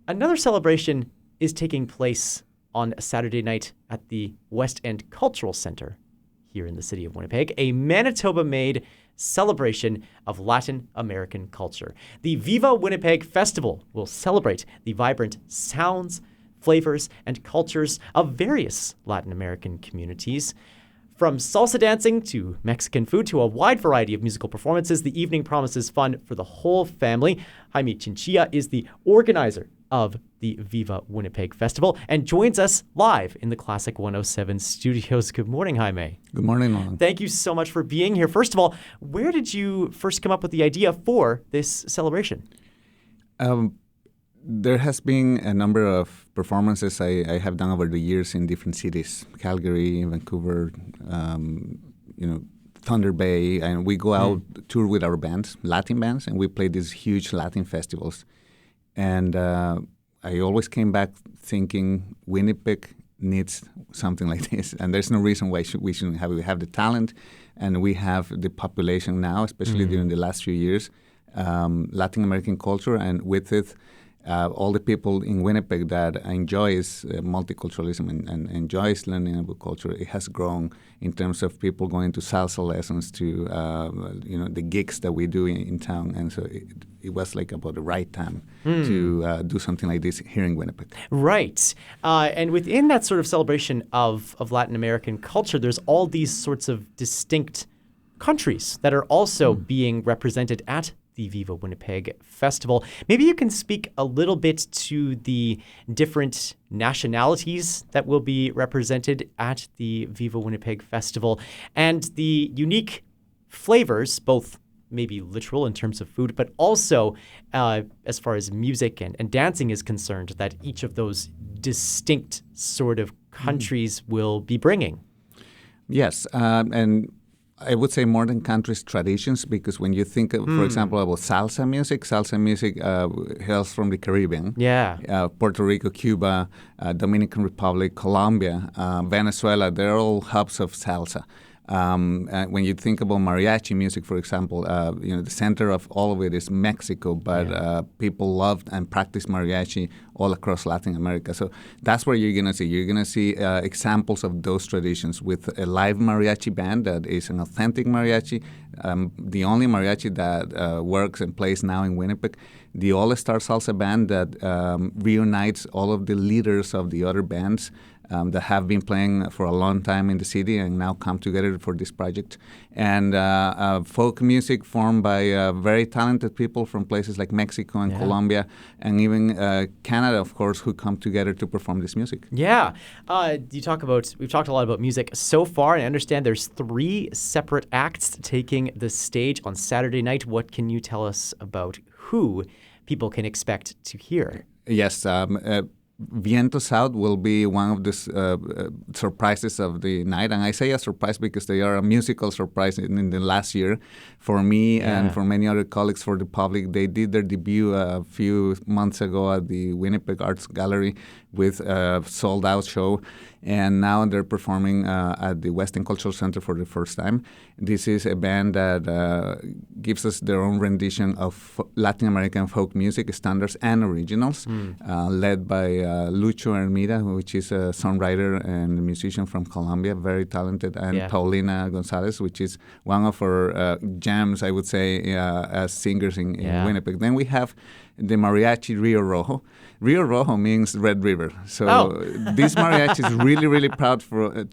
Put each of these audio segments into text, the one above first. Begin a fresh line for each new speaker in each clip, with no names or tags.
another celebration is taking place on Saturday night at the West End Cultural Center here in the city of Winnipeg, a Manitoba-made celebration of Latin American culture. The Viva Winnipeg Festival will celebrate the vibrant sounds, flavors, and cultures of various Latin American communities. From salsa dancing to Mexican food to a wide variety of musical performances, the evening promises fun for the whole family. Jaime Chinchilla is the organizer of the Viva Winnipeg Festival and joins us live in the Classic 107 studios. Good morning, Jaime.
Good morning, Nolan.
Thank you so much for being here. First of all, where did you first come up with the idea for this celebration?
There has been a number of performances I have done over the years in different cities, Calgary, Vancouver, Thunder Bay, and we go out tour with our bands, Latin bands, and we play these huge Latin festivals. And I always came back thinking Winnipeg needs something like this, and there's no reason why we shouldn't have it. We have the talent, and we have the population now, especially during the last few years, Latin American culture, and with it, all the people in Winnipeg that enjoys multiculturalism and enjoys learning about culture. It has grown in terms of people going to salsa lessons, to the gigs that we do in town, and so it was like about the right time to do something like this here in Winnipeg.
Right, and within that sort of celebration of Latin American culture, there's all these sorts of distinct countries that are also being represented at the Viva Winnipeg Festival. Maybe you can speak a little bit to the different nationalities that will be represented at the Viva Winnipeg Festival and the unique flavors, both maybe literal in terms of food, but also as far as music and dancing is concerned, that each of those distinct sort of countries will be bringing.
Yes, and I would say more than countries, traditions, because when you think, for example, about salsa music hails from the Caribbean.
Yeah.
Puerto Rico, Cuba, Dominican Republic, Colombia, Venezuela, they're all hubs of salsa. When you think about mariachi music, for example, the center of all of it is Mexico, but people love and practice mariachi all across Latin America. So that's where you're going to see. You're going to see examples of those traditions with a live mariachi band that is an authentic mariachi, the only mariachi that works and plays now in Winnipeg, the All-Star Salsa Band that reunites all of the leaders of the other bands that have been playing for a long time in the city and now come together for this project. And folk music formed by very talented people from places like Mexico and Colombia, and even Canada, of course, who come together to perform this music.
Yeah. We've talked a lot about music so far, and I understand there's 3 separate acts taking the stage on Saturday night. What can you tell us about who people can expect to hear?
Yes. Vientos Out will be one of the surprises of the night. And I say a surprise because they are a musical surprise in the last year. For me and for many other colleagues, for the public, they did their debut a few months ago at the Winnipeg Arts Gallery with a sold-out show. And now they're performing at the West End Cultural Center for the first time. This is a band that gives us their own rendition of Latin American folk music standards and originals, led by Lucho Hermida, which is a songwriter and musician from Colombia, very talented, and Paulina Gonzalez, which is one of our gems, I would say, as singers in Winnipeg. Then we have the mariachi Rio Rojo. Rio Rojo means Red River. So this mariachi is really, really proud for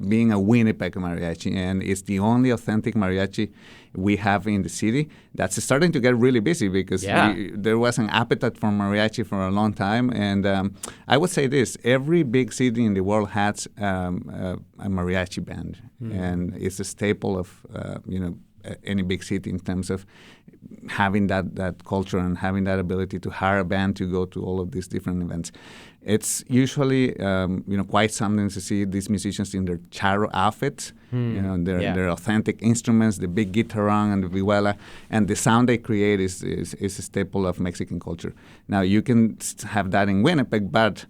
being a Winnipeg mariachi, and it's the only authentic mariachi we have in the city. That's starting to get really busy because there was an appetite for mariachi for a long time. And I would say this, every big city in the world has a mariachi band, and it's a staple of, any big city in terms of having that culture and having that ability to hire a band to go to all of these different events. It's usually, quite something to see these musicians in their charro outfits, their authentic instruments, the big guitarrón and the vihuela, and the sound they create is a staple of Mexican culture. Now, you can have that in Winnipeg, but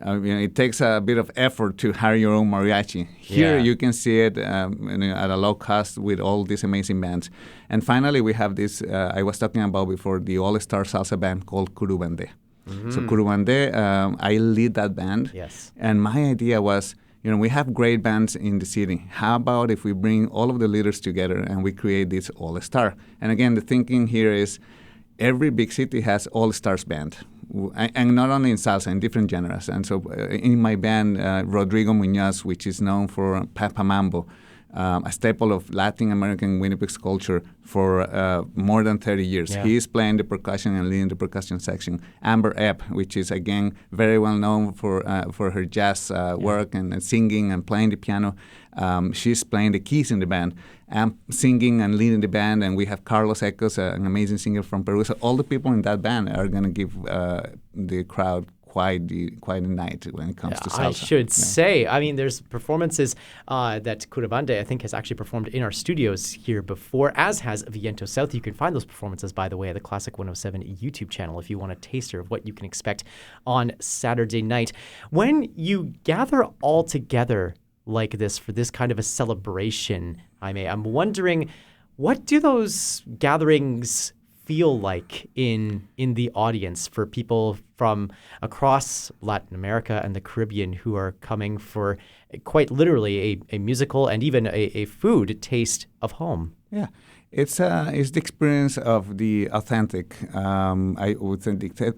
it takes a bit of effort to hire your own mariachi. Here you can see it at a low cost with all these amazing bands. And finally, we have this, I was talking about before, the All-Star Salsa Band called Curubande. So Curubande, I lead that band.
Yes.
And my idea was, we have great bands in the city. How about if we bring all of the leaders together and we create this all-star? And again, the thinking here is every big city has all-stars band. And not only in salsa, in different genres. And so in my band, Rodrigo Munoz, which is known for Papa Mambo, a staple of Latin American Winnipeg's culture for more than 30 years.
Yeah.
He is playing the percussion and leading the percussion section. Amber Epp, which is, again, very well known for her jazz work and singing and playing the piano. She's playing the keys in the band. I'm singing and leading the band, and we have Carlos Ecos, an amazing singer from Peru. So all the people in that band are going to give the crowd quite a night when it comes to salsa.
I should say, I mean, there's performances that Curubande, I think, has actually performed in our studios here before, as has Viento South. You can find those performances, by the way, at the Classic 107 YouTube channel if you want a taster of what you can expect on Saturday night. When you gather all together like this for this kind of a celebration, Jaime, I'm wondering, what do those gatherings feel like in the audience for people from across Latin America and the Caribbean who are coming for quite literally a musical and even a food taste of home?
Yeah, it's the experience of the authentic,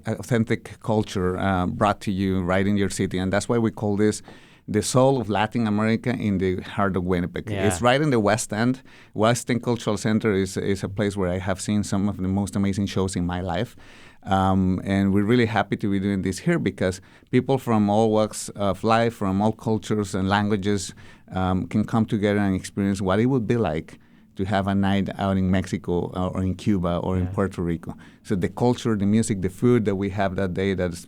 authentic culture brought to you right in your city, and that's why we call this the soul of Latin America in the heart of Winnipeg.
Yeah.
It's right in the West End. West End Cultural Center is a place where I have seen some of the most amazing shows in my life. And we're really happy to be doing this here because people from all walks of life, from all cultures and languages can come together and experience what it would be like to have a night out in Mexico or in Cuba or in Puerto Rico. So the culture, the music, the food that we have that day that's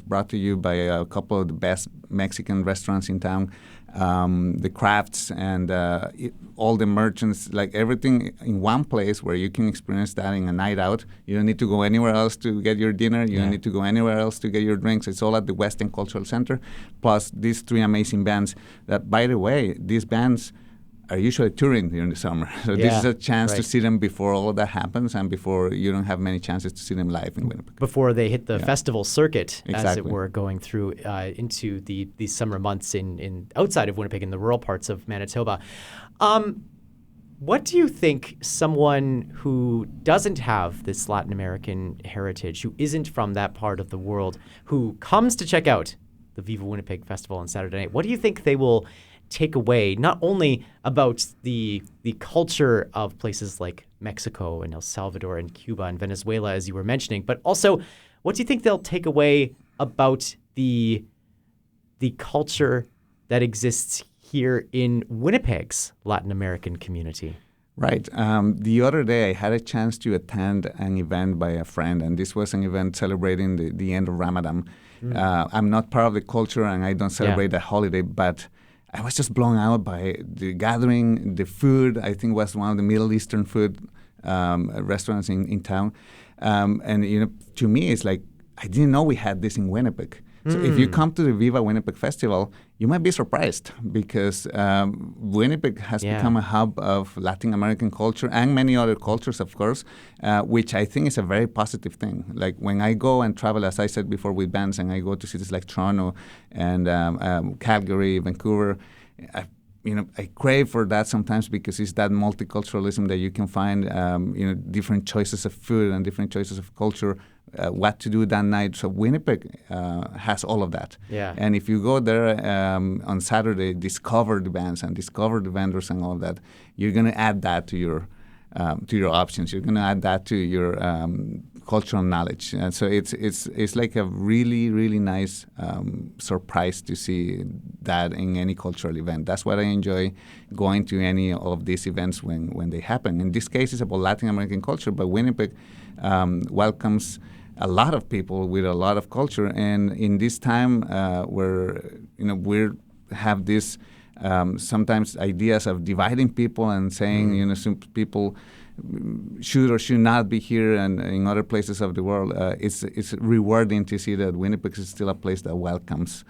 brought to you by a couple of the best Mexican restaurants in town, the crafts and all the merchants, like everything in one place where you can experience that in a night out. You don't need to go anywhere else to get your dinner. You don't need to go anywhere else to get your drinks. It's all at the West End Cultural Center. Plus these three amazing bands that, by the way, these bands are usually touring during the summer. So this is a chance to see them before all of that happens and before you don't have many chances to see them live in Winnipeg.
Before they hit the festival circuit,
Exactly.
as it were, going through into these summer months in outside of Winnipeg in the rural parts of Manitoba. What do you think someone who doesn't have this Latin American heritage, who isn't from that part of the world, who comes to check out the Viva Winnipeg Festival on Saturday night, what do you think they will take away, not only about the culture of places like Mexico and El Salvador and Cuba and Venezuela, as you were mentioning, but also what do you think they'll take away about the culture that exists here in Winnipeg's Latin American community?
Right. The other day, I had a chance to attend an event by a friend, and this was an event celebrating the end of Ramadan. I'm not part of the culture, and I don't celebrate the holiday, but I was just blown out by the gathering, the food. I think was one of the Middle Eastern food restaurants in town. And to me, it's like, I didn't know we had this in Winnipeg. So if you come to the Viva Winnipeg Festival, you might be surprised because Winnipeg has become a hub of Latin American culture and many other cultures, of course, which I think is a very positive thing. Like when I go and travel, as I said before, with bands, and I go to cities like Toronto and Calgary, Vancouver, I crave for that sometimes because it's that multiculturalism that you can find, different choices of food and different choices of culture, what to do that night. So Winnipeg has all of that.
Yeah.
And if you go there on Saturday, discover the bands and discover the vendors and all of that, you're going to add that to your options. You're going to add that to your cultural knowledge. And so it's like a really, really nice surprise to see that in any cultural event. That's what I enjoy going to any of these events when they happen. In this case, it's about Latin American culture, but Winnipeg welcomes a lot of people with a lot of culture. And in this time where we have this sometimes ideas of dividing people and saying some people should or should not be here and in other places of the world, it's rewarding to see that Winnipeg is still a place that welcomes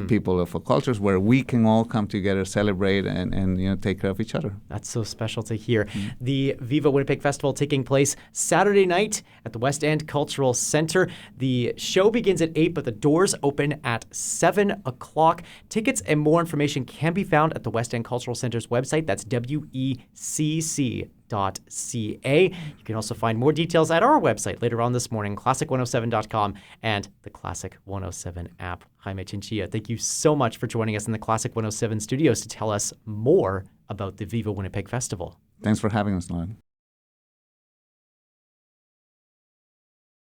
people of all cultures, where we can all come together, celebrate, and take care of each other.
That's so special to hear. The Viva Winnipeg Festival taking place Saturday night at the West End Cultural Center. The show begins at 8, but the doors open at 7 o'clock. Tickets and more information can be found at the West End Cultural Center's website. That's WECC.ca. You can also find more details at our website later on this morning, classic107.com and the Classic 107 app. Jaime Chinchilla, thank you so much for joining us in the Classic 107 studios to tell us more about the Viva Winnipeg Festival.
Thanks for having us, Nolan.